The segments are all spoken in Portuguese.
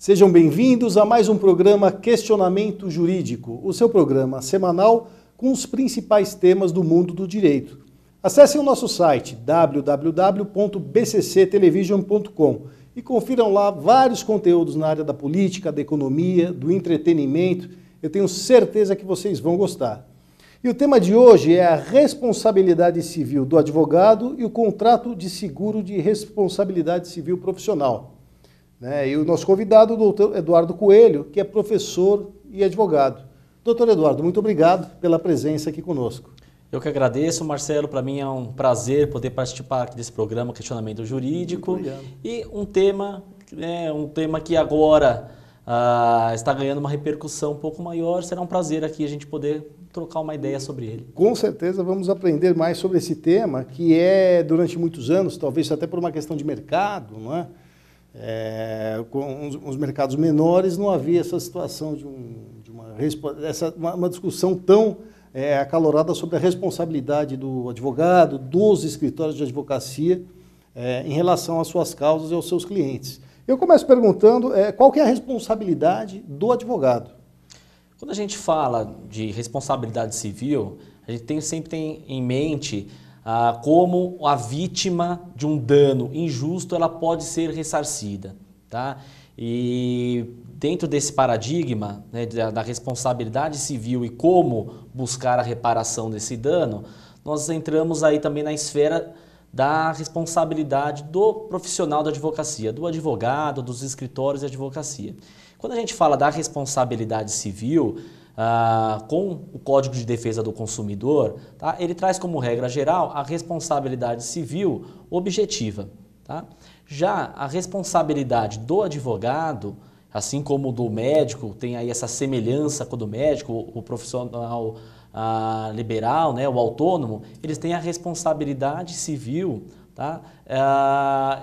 Sejam bem-vindos a mais um programa Questionamento Jurídico, o seu programa semanal com os principais temas do mundo do direito. Acessem o nosso site www.bcctelevision.com e confiram lá vários conteúdos na área da política, da economia, do entretenimento. Eu tenho certeza que vocês vão gostar. E o tema de hoje é a responsabilidade civil do advogado e o contrato de seguro de responsabilidade civil profissional. E o nosso convidado, o doutor Eduardo Coelho, que é professor e advogado. Doutor Eduardo, muito obrigado pela presença aqui conosco. Eu que agradeço, Marcelo. Para mim é um prazer poder participar aqui desse programa Questionamento Jurídico. E um tema que agora está ganhando uma repercussão um pouco maior. Será um prazer aqui a gente poder trocar uma ideia sobre ele. Com certeza vamos aprender mais sobre esse tema, que durante muitos anos, talvez até por uma questão de mercado, não é? Com os mercados menores não havia essa situação de uma discussão tão acalorada sobre a responsabilidade do advogado, dos escritórios de advocacia em relação às suas causas e aos seus clientes. Eu começo perguntando qual que é a responsabilidade do advogado? Quando a gente fala de responsabilidade civil, a gente sempre tem em mente como a vítima de um dano injusto ela pode ser ressarcida. Tá? E dentro desse paradigma, né, da responsabilidade civil e como buscar a reparação desse dano, nós entramos aí também na esfera da responsabilidade do profissional da advocacia, do advogado, dos escritórios de advocacia. Quando a gente fala da responsabilidade civil, com o Código de Defesa do Consumidor, tá? Ele traz como regra geral a responsabilidade civil objetiva. Tá? Já a responsabilidade do advogado, assim como do médico, tem aí essa semelhança com o do médico, o profissional liberal, né, o autônomo, eles têm a responsabilidade civil, tá?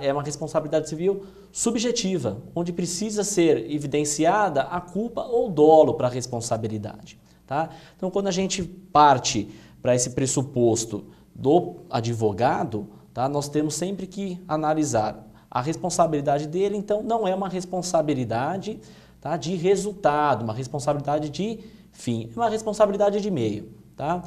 É uma responsabilidade civil subjetiva, onde precisa ser evidenciada a culpa ou dolo para a responsabilidade. Tá? Então, quando a gente parte para esse pressuposto do advogado, tá, nós temos sempre que analisar a responsabilidade dele. Então, não é uma responsabilidade, tá, de resultado, uma responsabilidade de fim, é uma responsabilidade de meio. Tá?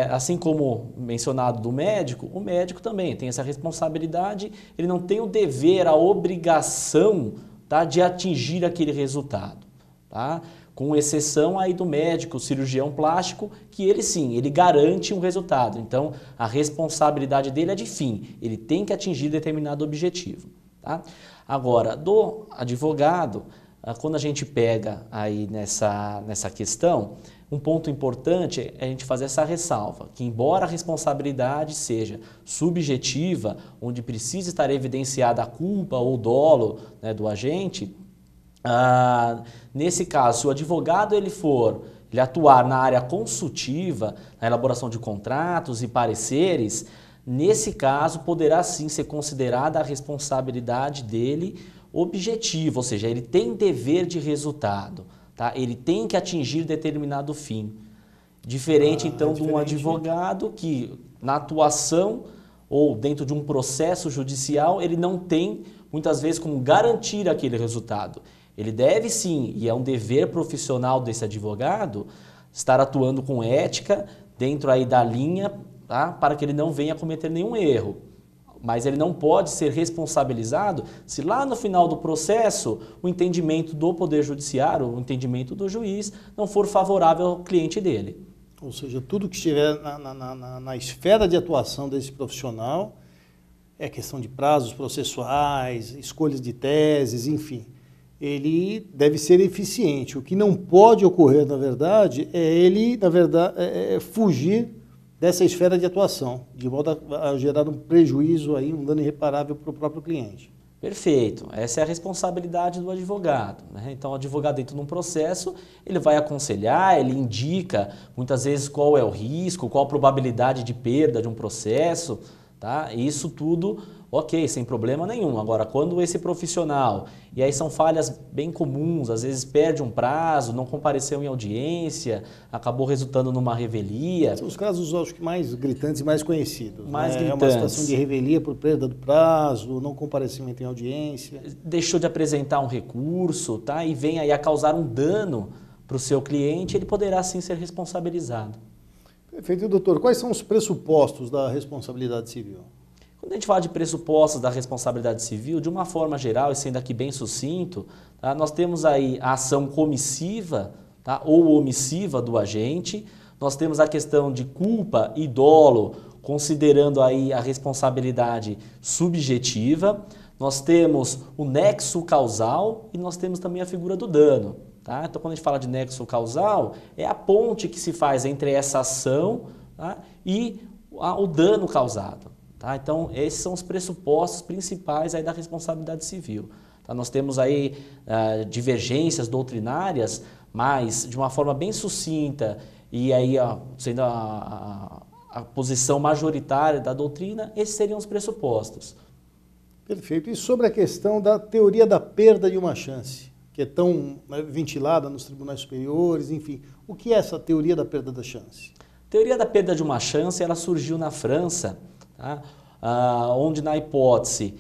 Assim como mencionado do médico, o médico também tem essa responsabilidade, ele não tem o dever, a obrigação, tá, de atingir aquele resultado. Tá? Com exceção aí do médico, cirurgião plástico, que ele sim, ele garante um resultado. Então, a responsabilidade dele é de fim, ele tem que atingir determinado objetivo. Tá? Agora, do advogado, quando a gente pega aí nessa questão, um ponto importante é a gente fazer essa ressalva, que embora a responsabilidade seja subjetiva, onde precisa estar evidenciada a culpa ou dolo, né, do agente, nesse caso, se o advogado ele atuar na área consultiva, na elaboração de contratos e pareceres, nesse caso poderá sim ser considerada a responsabilidade dele objetiva, ou seja, ele tem dever de resultado. Tá? Ele tem que atingir determinado fim. Diferente, então, de um advogado que, na atuação ou dentro de um processo judicial, ele não tem, muitas vezes, como garantir aquele resultado. Ele deve sim, e é um dever profissional desse advogado, estar atuando com ética dentro aí da linha, tá? Para que ele não venha a cometer nenhum erro. Mas ele não pode ser responsabilizado se lá no final do processo o entendimento do Poder Judiciário, o entendimento do juiz, não for favorável ao cliente dele. Ou seja, tudo que estiver na esfera de atuação desse profissional é questão de prazos processuais, escolhas de teses, enfim. Ele deve ser eficiente. O que não pode ocorrer, na verdade, fugir dessa esfera de atuação, de modo a gerar um prejuízo, aí, um dano irreparável para o próprio cliente. Perfeito. Essa é a responsabilidade do advogado. Né? Então, o advogado dentro de um processo, ele vai aconselhar, ele indica muitas vezes qual é o risco, qual a probabilidade de perda de um processo. Tá? Isso tudo ok, sem problema nenhum. Agora, quando esse profissional, e aí são falhas bem comuns, às vezes perde um prazo, não compareceu em audiência, acabou resultando numa revelia. São os casos, acho que, mais gritantes e mais conhecidos. Mais né? gritantes. É uma situação de revelia por perda do prazo, não comparecimento em audiência. Deixou de apresentar um recurso, tá? E vem aí a causar um dano para o seu cliente, ele poderá sim ser responsabilizado. Perfeito, doutor. Quais são os pressupostos da responsabilidade civil? Quando a gente fala de pressupostos da responsabilidade civil, de uma forma geral, e sendo aqui bem sucinto, tá? Nós temos aí a ação comissiva, tá? Ou omissiva do agente, nós temos a questão de culpa e dolo, considerando aí a responsabilidade subjetiva, nós temos o nexo causal e nós temos também a figura do dano. Tá? Então, quando a gente fala de nexo causal, é a ponte que se faz entre essa ação, tá? E o dano causado. Tá? Então, esses são os pressupostos principais aí da responsabilidade civil. Tá? Nós temos aí divergências doutrinárias, mas de uma forma bem sucinta e aí sendo a posição majoritária da doutrina, esses seriam os pressupostos. Perfeito. E sobre a questão da teoria da perda de uma chance, que é tão ventilada nos tribunais superiores, enfim, o que é essa teoria da perda da chance? A teoria da perda de uma chance, ela surgiu na França, tá? Onde na hipótese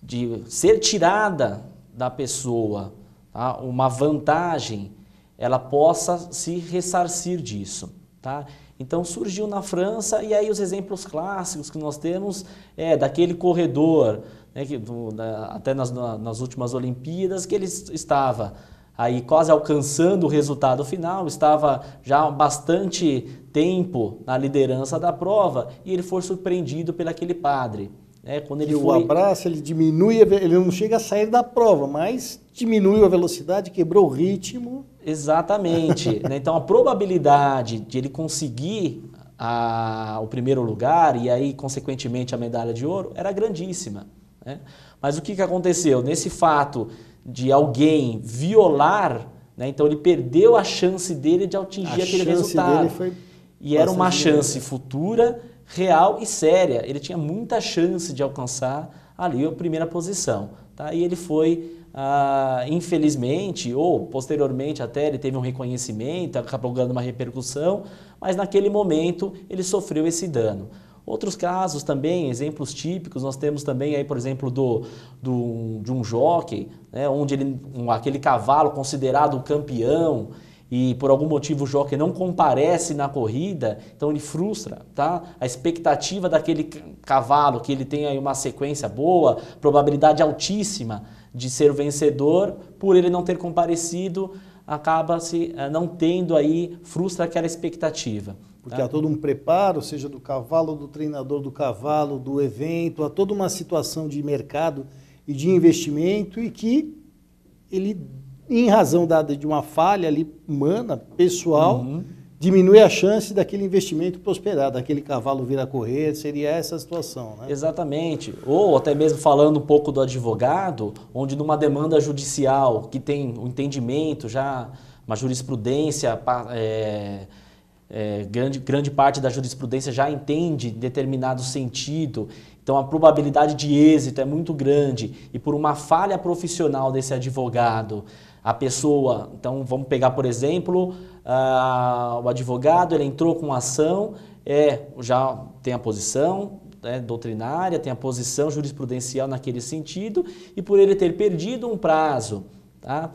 de ser tirada da pessoa, tá? Uma vantagem, ela possa se ressarcir disso. Tá? Então surgiu na França e aí os exemplos clássicos que nós temos é daquele corredor, né, até nas últimas Olimpíadas, que ele estava aí quase alcançando o resultado final, estava já há bastante tempo na liderança da prova e ele foi surpreendido pelo aquele padre. Quando ele o abraço, ele diminui, ele não chega a sair da prova, mas diminui a velocidade, quebrou o ritmo. Exatamente. Né? Então a probabilidade de ele conseguir o primeiro lugar e aí consequentemente a medalha de ouro era grandíssima. Né? Mas o que aconteceu? Nesse fato de alguém violar, né? Então ele perdeu a chance dele de atingir aquele resultado. E era uma chance futura, real e séria. Ele tinha muita chance de alcançar ali a primeira posição. Tá? E ele foi, infelizmente, ou posteriormente até ele teve um reconhecimento, acabou ganhando uma repercussão, mas naquele momento ele sofreu esse dano. Outros casos também, exemplos típicos, nós temos também aí, por exemplo, de um jockey, né, onde aquele cavalo considerado campeão, e por algum motivo o jockey não comparece na corrida, então ele frustra, tá? A expectativa daquele cavalo, que ele tem aí uma sequência boa, probabilidade altíssima de ser o vencedor, por ele não ter comparecido, acaba-se não tendo aí, frustra aquela expectativa. Porque há todo um preparo, seja do cavalo, do treinador do cavalo, do evento, há toda uma situação de mercado e de investimento e que ele, em razão de uma falha ali humana, pessoal, diminui a chance daquele investimento prosperar, daquele cavalo vir a correr, seria essa a situação, né? Exatamente. Ou até mesmo falando um pouco do advogado, onde numa demanda judicial que tem um entendimento já, uma jurisprudência, grande parte da jurisprudência já entende determinado sentido, então a probabilidade de êxito é muito grande e por uma falha profissional desse advogado, a pessoa, então vamos pegar por exemplo, o advogado, ele entrou com ação, já tem a posição doutrinária, tem a posição jurisprudencial naquele sentido e por ele ter perdido um prazo, tá?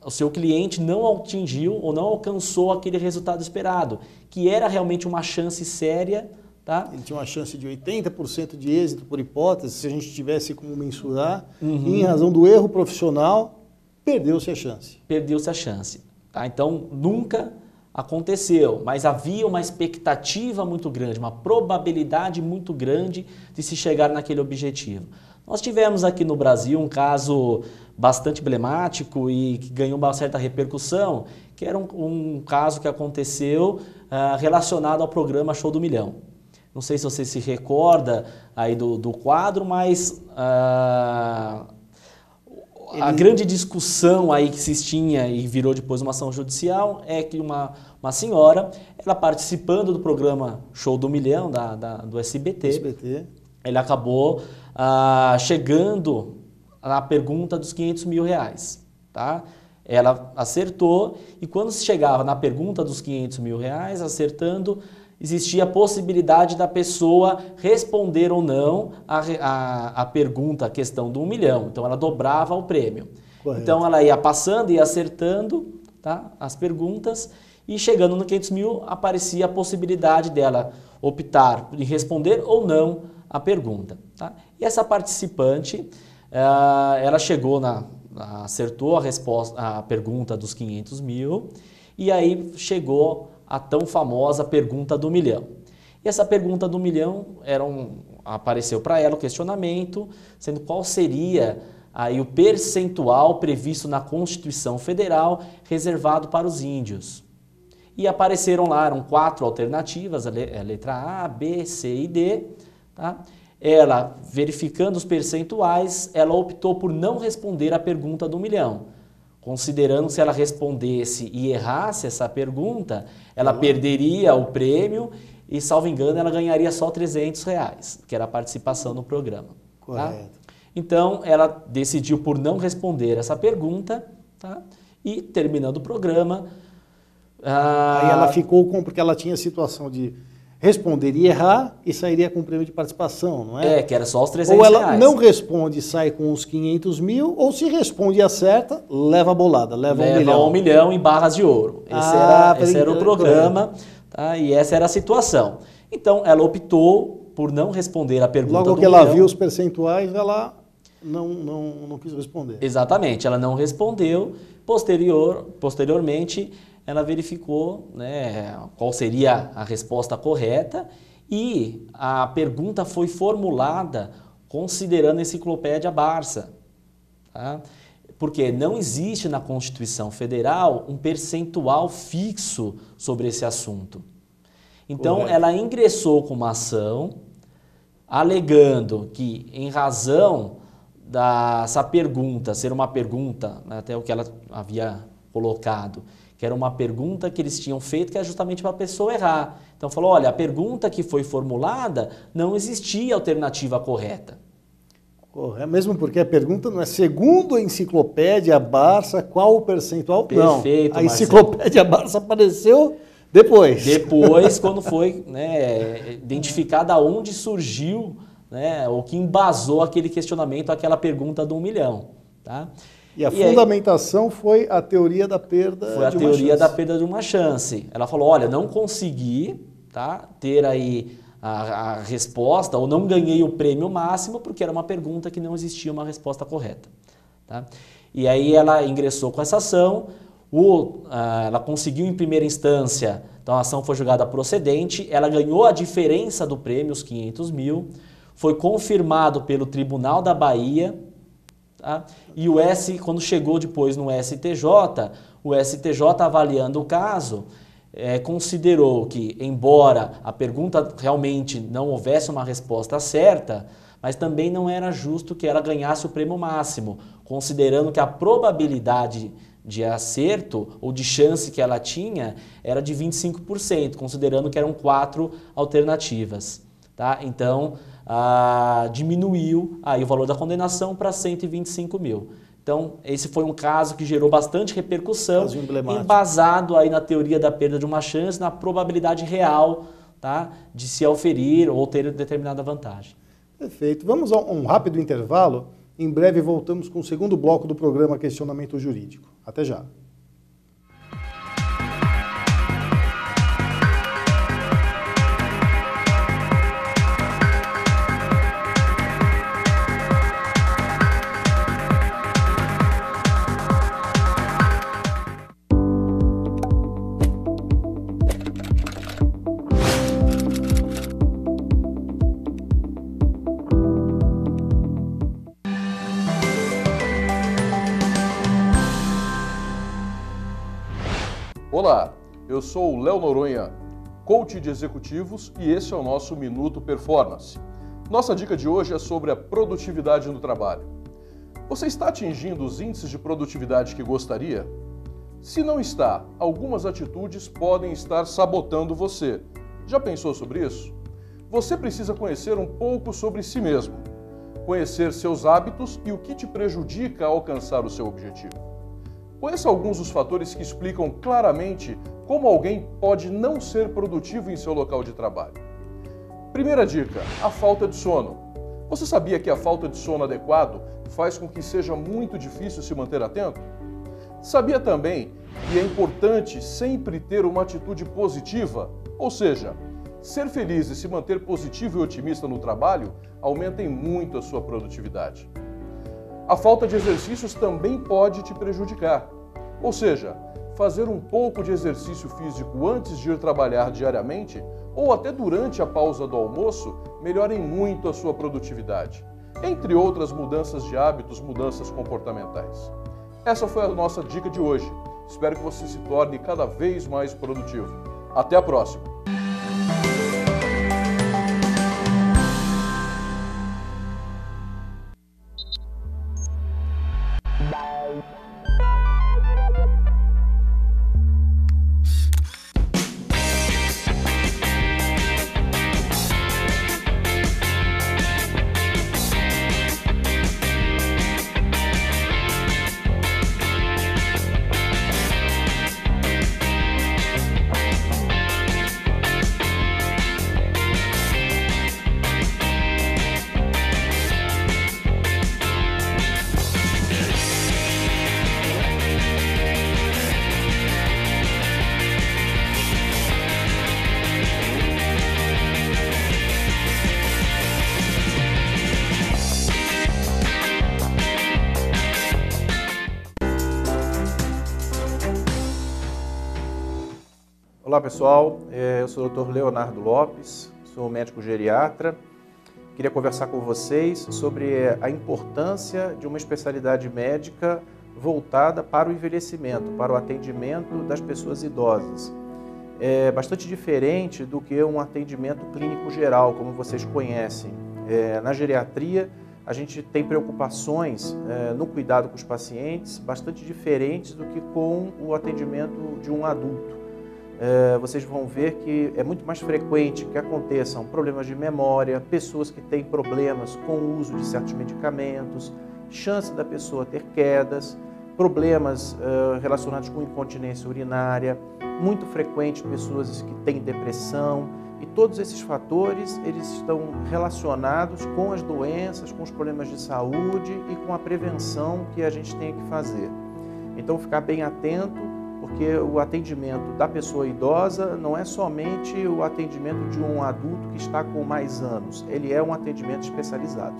O seu cliente não atingiu ou não alcançou aquele resultado esperado, que era realmente uma chance séria. Tá? Ele tinha uma chance de 80% de êxito por hipótese, se a gente tivesse como mensurar, e em razão do erro profissional, perdeu-se a chance. Perdeu-se a chance. Tá? Então, nunca aconteceu, mas havia uma expectativa muito grande, uma probabilidade muito grande de se chegar naquele objetivo. Nós tivemos aqui no Brasil um caso bastante emblemático e que ganhou uma certa repercussão, que era um caso que aconteceu relacionado ao programa Show do Milhão. Não sei se você se recorda aí do quadro, mas a grande discussão aí que se tinha e virou depois uma ação judicial é que uma senhora, ela participando do programa Show do Milhão do SBT, ele acabou chegando na pergunta dos R$500 mil, tá? Ela acertou e quando se chegava na pergunta dos R$500 mil, acertando, existia a possibilidade da pessoa responder ou não a pergunta, a questão do 1 milhão. Então ela dobrava o prêmio. Correto. Então ela ia passando e acertando, tá, as perguntas e chegando no 500 mil aparecia a possibilidade dela optar em responder ou não a pergunta. Tá? E essa participante, ela chegou acertou a pergunta dos 500 mil e aí chegou a tão famosa pergunta do 1 milhão. E essa pergunta do 1 milhão apareceu para ela o questionamento, sendo qual seria aí o percentual previsto na Constituição Federal reservado para os índios. E apareceram lá, eram 4 alternativas, a letra A, B, C e D. Tá? Ela, verificando os percentuais, ela optou por não responder a pergunta do 1 milhão. Considerando que se ela respondesse e errasse essa pergunta, ela perderia o prêmio e, salvo engano, ela ganharia só R$300, que era a participação no programa. Correto. Tá? Então, ela decidiu por não responder essa pergunta, tá? E, terminando o programa... Aí ela ficou porque ela tinha a situação de responder e errar e sairia com o prêmio de participação, não é? Que era só os R$300. Ou ela não responde e sai com os 500 mil, ou se responde e acerta, leva a bolada, leva 1 milhão. Leva 1 milhão em barras de ouro. Esse era o programa, tá? E essa era a situação. Então, ela optou por não responder a pergunta do 1 milhão. Logo que ela viu os percentuais, ela não quis responder. Exatamente, ela não respondeu. Posteriormente, ela verificou, né, qual seria a resposta correta e a pergunta foi formulada considerando a enciclopédia Barça. Tá? Porque não existe na Constituição Federal um percentual fixo sobre esse assunto. Então, correto, ela ingressou com uma ação alegando que, em razão dessa pergunta ser uma pergunta, né, até o que ela havia colocado, que era uma pergunta que eles tinham feito que era justamente para a pessoa errar. Então falou, olha, a pergunta que foi formulada não existia alternativa correta. Mesmo porque a pergunta não é segundo a enciclopédia Barça, qual o percentual? Perfeito, não, a enciclopédia Barça apareceu depois. Depois, quando foi, né, identificada onde surgiu, né, o que embasou aquele questionamento, aquela pergunta do 1 milhão. Tá? E a fundamentação foi a teoria da perda de uma chance. Foi a teoria da perda de uma chance. Ela falou, olha, não consegui, tá, ter aí a resposta, ou não ganhei o prêmio máximo, porque era uma pergunta que não existia uma resposta correta. Tá? E aí ela ingressou com essa ação, ela conseguiu em primeira instância, então a ação foi julgada procedente, ela ganhou a diferença do prêmio, os 500 mil, foi confirmado pelo Tribunal da Bahia. Tá? E quando chegou depois no STJ, o STJ avaliando o caso, considerou que, embora a pergunta realmente não houvesse uma resposta certa, mas também não era justo que ela ganhasse o prêmio máximo, considerando que a probabilidade de acerto ou de chance que ela tinha era de 25%, considerando que eram 4 alternativas. Tá? Então, diminuiu aí o valor da condenação para 125 mil. Então, esse foi um caso que gerou bastante repercussão, embasado aí na teoria da perda de uma chance, na probabilidade real, tá, de se auferir ou ter determinada vantagem. Perfeito. Vamos a um rápido intervalo. Em breve voltamos com o segundo bloco do programa Questionamento Jurídico. Até já. Olá, eu sou o Léo Noronha, coach de executivos, e esse é o nosso Minuto Performance. Nossa dica de hoje é sobre a produtividade no trabalho. Você está atingindo os índices de produtividade que gostaria? Se não está, algumas atitudes podem estar sabotando você. Já pensou sobre isso? você precisa conhecer um pouco sobre si mesmo, conhecer seus hábitos e o que te prejudica a alcançar o seu objetivo. Conheça alguns dos fatores que explicam claramente como alguém pode não ser produtivo em seu local de trabalho. Primeira dica, a falta de sono. Você sabia que a falta de sono adequado faz com que seja muito difícil se manter atento? Sabia também que é importante sempre ter uma atitude positiva, ou seja, ser feliz e se manter positivo e otimista no trabalho aumentem muito a sua produtividade. A falta de exercícios também pode te prejudicar, ou seja, fazer um pouco de exercício físico antes de ir trabalhar diariamente ou até durante a pausa do almoço melhorem muito a sua produtividade, entre outras mudanças de hábitos, mudanças comportamentais. Essa foi a nossa dica de hoje. Espero que você se torne cada vez mais produtivo. Até a próxima! Olá pessoal, eu sou o Dr. Leonardo Lopes, sou médico geriatra. Queria conversar com vocês sobre a importância de uma especialidade médica voltada para o envelhecimento, para o atendimento das pessoas idosas. É bastante diferente do que um atendimento clínico geral, como vocês conhecem. Na geriatria, a gente tem preocupações no cuidado com os pacientes bastante diferentes do que com o atendimento de um adulto. Vocês vão ver que é muito mais frequente que aconteçam problemas de memória, pessoas que têm problemas com o uso de certos medicamentos, chance da pessoa ter quedas, problemas relacionados com incontinência urinária, muito frequente pessoas que têm depressão, e todos esses fatores eles estão relacionados com as doenças, com os problemas de saúde e com a prevenção que a gente tem que fazer. Então ficar bem atento, porque o atendimento da pessoa idosa não é somente o atendimento de um adulto que está com mais anos, ele é um atendimento especializado.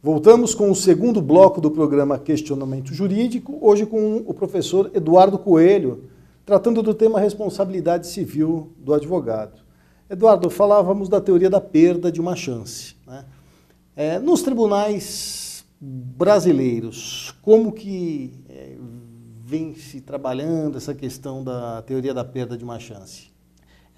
Voltamos com o segundo bloco do programa Questionamento Jurídico, hoje com o professor Eduardo Coelho, tratando do tema responsabilidade civil do advogado. Eduardo, falávamos da teoria da perda de uma chance, né? Nos tribunais brasileiros, como que vem se trabalhando essa questão da teoria da perda de uma chance?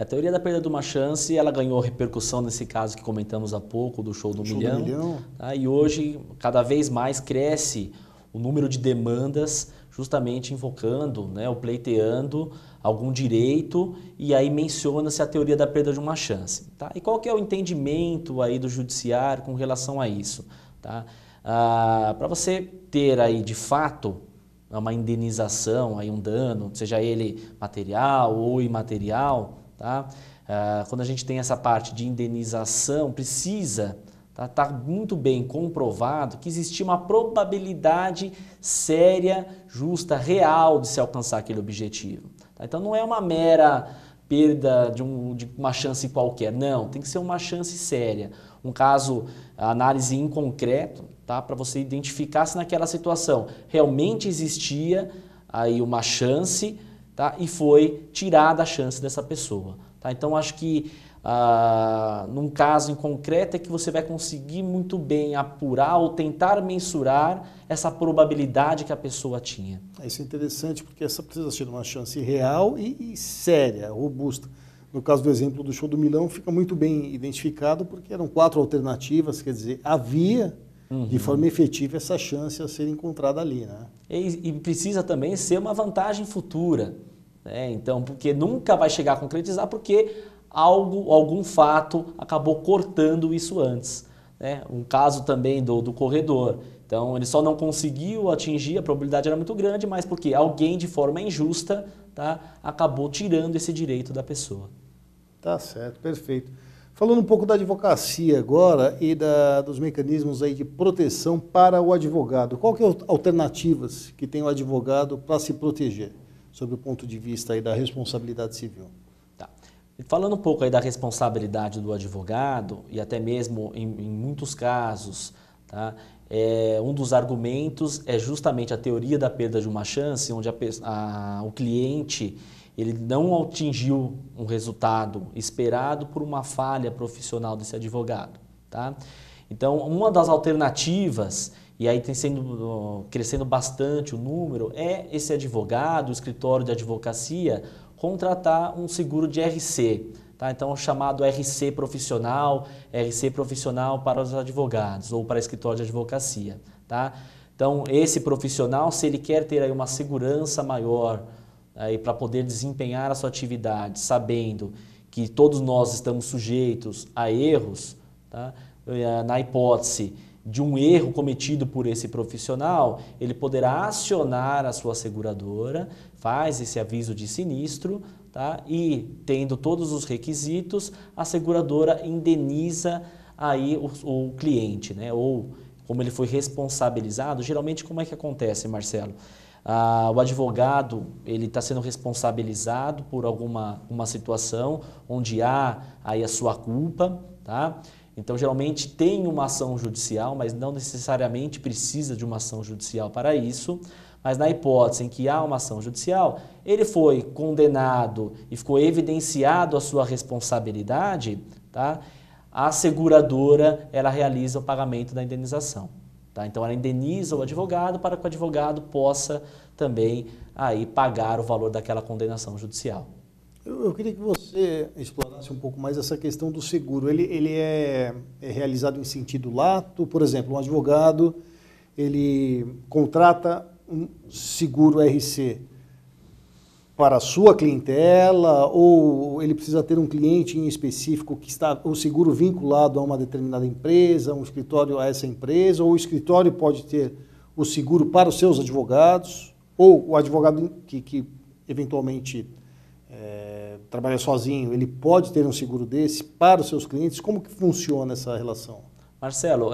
A teoria da perda de uma chance, ela ganhou repercussão nesse caso que comentamos há pouco, do show do milhão. Tá? E hoje, cada vez mais, cresce o número de demandas justamente invocando, né, ou pleiteando algum direito, e aí menciona-se a teoria da perda de uma chance. Tá? E qual que é o entendimento aí do judiciário com relação a isso? Tá? Para você ter aí, de fato, uma indenização, aí um dano, seja ele material ou imaterial, tá? Quando a gente tem essa parte de indenização, precisa tá muito bem comprovado que existia uma probabilidade séria, justa, real de se alcançar aquele objetivo. Tá? Então não é uma mera perda de uma chance qualquer, não, tem que ser uma chance séria. Um caso, análise em concreto, tá? Para você identificar se naquela situação realmente existia aí uma chance, tá? E foi tirada a chance dessa pessoa. Tá? Então, acho que num caso em concreto é que você vai conseguir muito bem apurar ou tentar mensurar essa probabilidade que a pessoa tinha. Isso é interessante porque essa precisa ser uma chance real e séria, robusta. No caso do exemplo do show do Milão, fica muito bem identificado porque eram 4 alternativas, quer dizer, havia de forma efetiva essa chance a ser encontrada ali, né? E precisa também ser uma vantagem futura, né? Então, porque nunca vai chegar a concretizar porque algum fato acabou cortando isso antes, né? Um caso também do corredor. Então, ele só não conseguiu atingir, a probabilidade era muito grande, mas porque alguém de forma injusta, tá, acabou tirando esse direito da pessoa. Tá certo, perfeito. Falando um pouco da advocacia agora e dos mecanismos aí de proteção para o advogado, qual que é as alternativas que tem o advogado para se proteger, sob o ponto de vista aí da responsabilidade civil? Tá. Falando um pouco aí da responsabilidade do advogado, e até mesmo em muitos casos, tá, um dos argumentos é justamente a teoria da perda de uma chance, onde o cliente ele não atingiu um resultado esperado por uma falha profissional desse advogado. Tá? Então, uma das alternativas, e aí tem crescendo bastante o número, é esse advogado, o escritório de advocacia, contratar um seguro de RC. Tá? Então, chamado RC profissional para os advogados ou para escritório de advocacia. Tá? Então, esse profissional, se ele quer ter aí uma segurança maior para poder desempenhar a sua atividade, sabendo que todos nós estamos sujeitos a erros, tá? Na hipótese de um erro cometido por esse profissional, ele poderá acionar a sua seguradora, faz esse aviso de sinistro, tá? E tendo todos os requisitos, a seguradora indeniza aí o cliente, né? Ou como ele foi responsabilizado. Geralmente como é que acontece, Marcelo? O advogado ele está sendo responsabilizado por uma situação onde há aí a sua culpa, tá? Então geralmente tem uma ação judicial, mas não necessariamente precisa de uma ação judicial para isso. Mas na hipótese em que há uma ação judicial, ele foi condenado e ficou evidenciado a sua responsabilidade, tá? A seguradora ela realiza o pagamento da indenização. Tá? Então ela indeniza o advogado para que o advogado possa também aí pagar o valor daquela condenação judicial. Eu queria que você explorasse um pouco mais essa questão do seguro. Ele é realizado em sentido lato? Por exemplo, um advogado ele contrata um seguro RC para a sua clientela ou ele precisa ter um cliente em específico que está o seguro vinculado a uma determinada empresa, um escritório a essa empresa, ou o escritório pode ter o seguro para os seus advogados, ou o advogado que eventualmente trabalha sozinho, ele pode ter um seguro desse para os seus clientes? Como que funciona essa relação? Marcelo,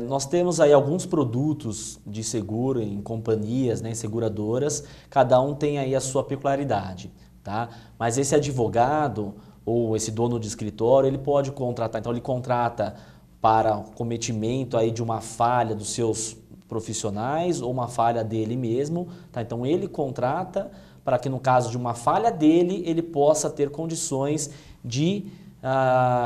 nós temos aí alguns produtos de seguro em companhias, né, em seguradoras, cada um tem aí a sua peculiaridade, tá? Mas esse advogado ou esse dono de escritório, ele pode contratar, então ele contrata para o cometimento aí de uma falha dos seus profissionais ou uma falha dele mesmo, tá? Então ele contrata para que no caso de uma falha dele, ele possa ter condições de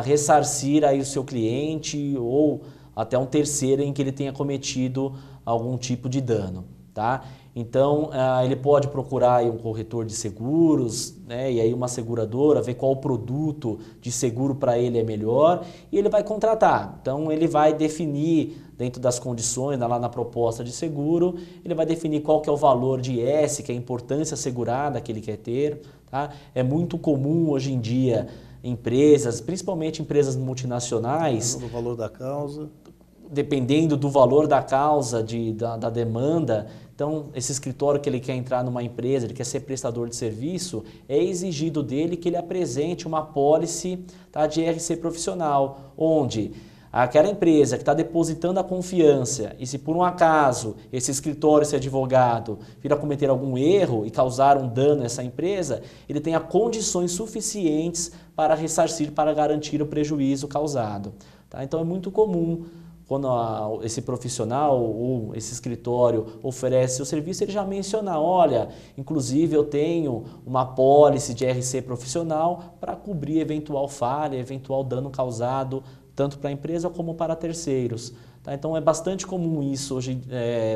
ressarcir aí o seu cliente ou até um terceiro em que ele tenha cometido algum tipo de dano, tá? Então, ele pode procurar aí um corretor de seguros, né? E aí uma seguradora, ver qual produto de seguro para ele é melhor e ele vai contratar. Então, ele vai definir dentro das condições, lá na proposta de seguro, ele vai definir qual que é o valor de IS, que é a importância assegurada que ele quer ter, tá? É muito comum hoje em dia empresas, principalmente empresas multinacionais, O valor da causa. Dependendo do valor da causa, da demanda, então esse escritório que ele quer entrar numa empresa, ele quer ser prestador de serviço, é exigido dele que ele apresente uma apólice, tá, de RC profissional, onde aquela empresa que está depositando a confiança e se por um acaso esse escritório, esse advogado, vir a cometer algum erro e causar um dano a essa empresa, ele tenha condições suficientes para ressarcir, para garantir o prejuízo causado. Tá? Então é muito comum quando esse profissional ou esse escritório oferece o serviço, ele já menciona, olha, inclusive eu tenho uma apólice de RC profissional para cobrir eventual falha, eventual dano causado tanto para a empresa como para terceiros. Tá? Então é bastante comum isso hoje,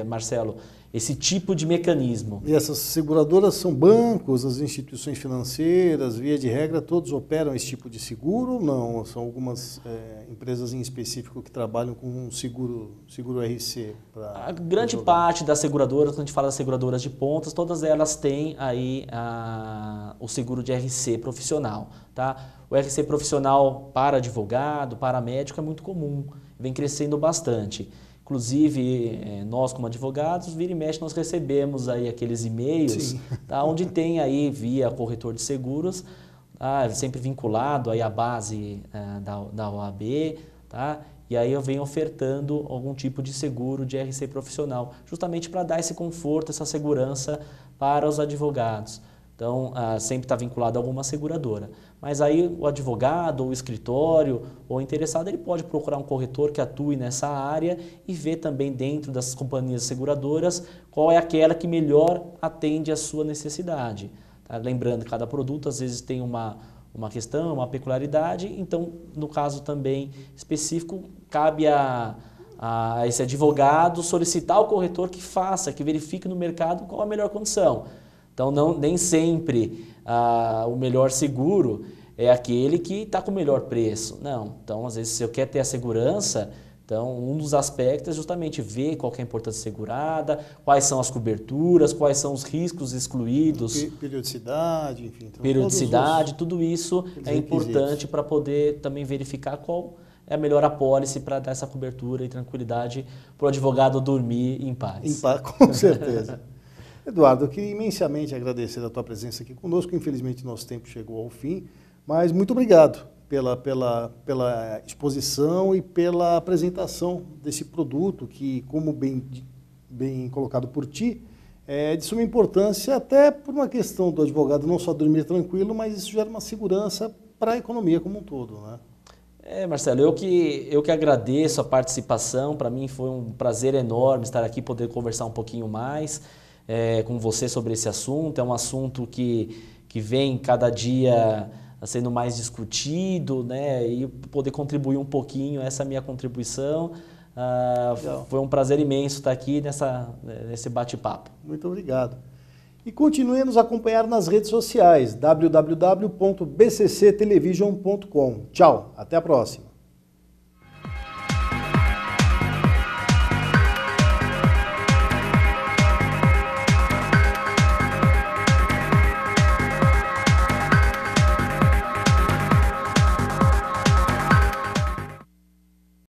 Marcelo, esse tipo de mecanismo. E essas seguradoras são bancos, as instituições financeiras, via de regra, todos operam esse tipo de seguro ou não? São algumas empresas em específico que trabalham com um seguro RC? A grande parte das seguradoras, quando a gente fala das seguradoras de pontas, todas elas têm aí o seguro de RC profissional. Tá? O RC profissional para advogado, para médico é muito comum, vem crescendo bastante. Inclusive, nós como advogados, vira e mexe, nós recebemos aí aqueles e-mails, tá, onde tem aí via corretor de seguros, sempre vinculado aí à base da OAB, tá, e aí eu venho ofertando algum tipo de seguro de RC profissional, justamente para dar esse conforto, essa segurança para os advogados. Então, sempre está vinculado a alguma seguradora. Mas aí o advogado, ou o escritório, ou o interessado, ele pode procurar um corretor que atue nessa área e ver também dentro das companhias seguradoras qual é aquela que melhor atende à sua necessidade. Tá? Lembrando que cada produto às vezes tem uma questão, uma peculiaridade, então no caso também específico, cabe a esse advogado solicitar ao corretor que faça, que verifique no mercado qual a melhor condição. Então, nem sempre o melhor seguro é aquele que está com o melhor preço. Não. Então, às vezes, se eu quero ter a segurança, então, um dos aspectos é justamente ver qual que é a importância segurada, quais são as coberturas, quais são os riscos excluídos. Periodicidade, enfim. Então, periodicidade, tudo isso é importante para poder também verificar qual é a melhor apólice para dar essa cobertura e tranquilidade para o advogado dormir em paz. Em paz, com certeza. Eduardo, eu queria imensamente agradecer a tua presença aqui conosco. Infelizmente, nosso tempo chegou ao fim, mas muito obrigado pela exposição e pela apresentação desse produto que, como bem colocado por ti, é de suma importância até por uma questão do advogado não só dormir tranquilo, mas isso gera uma segurança para a economia como um todo, né? Marcelo, eu que agradeço a participação. Para mim foi um prazer enorme estar aqui, poder conversar um pouquinho mais com você sobre esse assunto. É um assunto que vem cada dia sendo mais discutido, né? E poder contribuir um pouquinho, essa minha contribuição. Foi um prazer imenso estar aqui nesse bate-papo. Muito obrigado. E continue a nos acompanhar nas redes sociais, www.bcctelevision.com. Tchau, até a próxima.